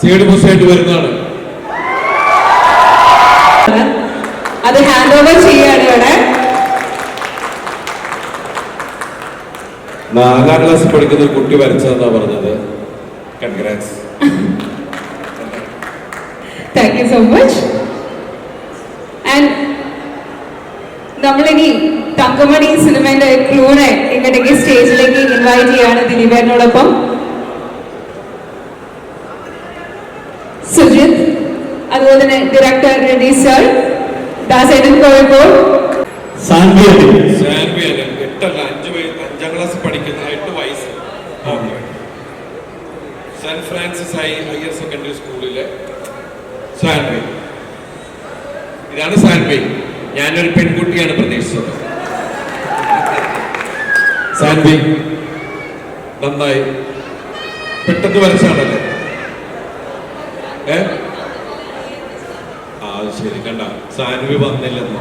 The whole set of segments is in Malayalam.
സീഡ് ബുസ്സായിട്ട് വരുന്നതാണ്. അത് ഹാൻഡ് ഓവർ ചെയ്യാണ് ഇവിടെ. 4ാം ക്ലാസ് പഠിക്കുന്ന ഒരു കുട്ടി വരച്ചതെന്നാ പറഞ്ഞത്. Congrats. Thank you so much. And നമ്മളിനി തങ്കമണി സിനിമയുടെ ക്രൂനെ ഇങ്ങോട്ടേക്ക് സ്റ്റേജിലേക്ക് ഇൻവൈറ്റ് ചെയ്യാണ് ദിലീപേട്ടനോടൊപ്പം. സുജിത്, അതുപോലെ തന്നെ ഡയറക്ടർ രതി സർ, ദാസേട്ടൻ കോഴിക്കോട്, സാൻവി അല്ല 5ാം ക്ലാസ് പഠിക്കുന്ന 8 വയസ്സ് സെന്റ് ഫ്രാൻസിസ് ഹയർ സെക്കൻഡറി സ്കൂളിലെ സാൻവി. ഇതാണ് സാൻവി. ഞാനൊരു പെൺകുട്ടിയാണ് പ്രതീക്ഷിച്ചത്. സാൻവി നന്നായി പെട്ടെന്ന് വരച്ചാണല്ലേ? അത് ശരി. കണ്ട, സാൻവി വന്നില്ലെന്നോ?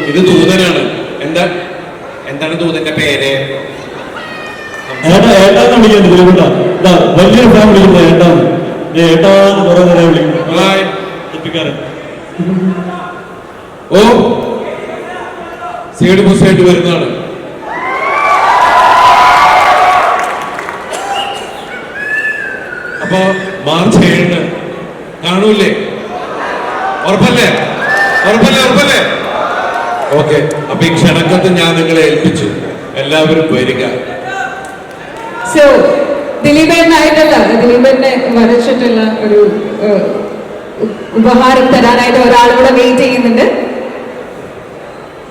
ഇത് ദൂതനാണ്. എന്താണ് ദൂതന്റെ പേര്? വലിയൊരു ഫാൻ വിളിക്കുന്നത് ഏട്ടാന്ന്. ഏട്ടാന്ന് കുറെ നേരം വിളിക്കുന്നു. ഓ, സീഡ് ബുസ്സായിട്ട് വരുന്നതാണ്. അപ്പൊ മാർച്ച് 7 കാണൂല്ലേ? ഉറപ്പല്ലേ? ഓക്കെ. അപ്പൊ ഈ ക്ഷണക്കത്ത് ഞാൻ നിങ്ങളെ ഏൽപ്പിച്ചു. എല്ലാവരും വരിക. സോ ദിലീപേട്ടനായിട്ടുള്ള, ദിലീപേട്ടനെ വരച്ചിട്ടുള്ള ഒരു ഉപഹാരം തരാനായിട്ട് ഒരാളുകൂടെ വെയിറ്റ് ചെയ്യുന്നുണ്ട്.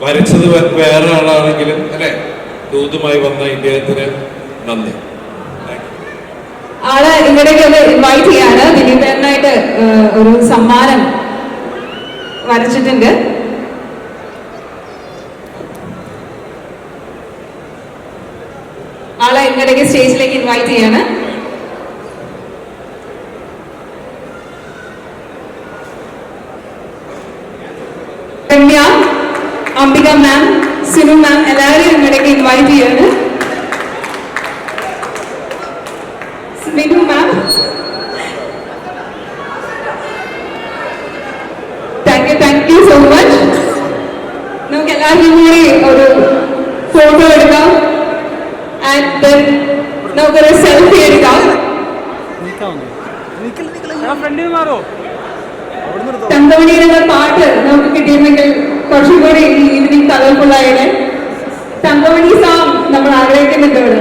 വരച്ചത് വേറെ ആളാണെങ്കിലും അല്ലെ, ദൂതുമായി വന്ന ഇദ്ദേഹത്തിന് നന്ദി. ആളെ ഇവിടേക്ക് ഒന്ന് ഇൻവൈറ്റ് ചെയ്യാണ്. ദിലീപേട്ടനായിട്ട് ഒരു സമ്മാനം വരച്ചിട്ടുണ്ട്. ആളെ ഇങ്ങോട്ടേക്ക് സ്റ്റേജിലേക്ക് ഇൻവൈറ്റ് ചെയ്യാണ്. രമ്യ, അംബിക മാം, സിനു മാം എല്ലാവരെയും ഇങ്ങോട്ടേക്ക് ഇൻവൈറ്റ് ചെയ്യാണ്. സിനു മാം, താങ്ക് യു സോ മച്ച്. നമുക്ക് എല്ലാവരും കൂടി ഒരു ഫോട്ടോ എടുക്കാം. നമുക്കൊരു സെൽഫി എടുക്കാം. തങ്കമണിയുടെ പാട്ട് നമുക്ക് കിട്ടിയിരുന്നെങ്കിൽ കുറച്ചും കൂടി ഈവനിങ് കളർഫുൾ ആയിട്ട്. തങ്കമണി സോങ് നമ്മൾ ആഗ്രഹിക്കുന്നുണ്ട് ഇവിടെ.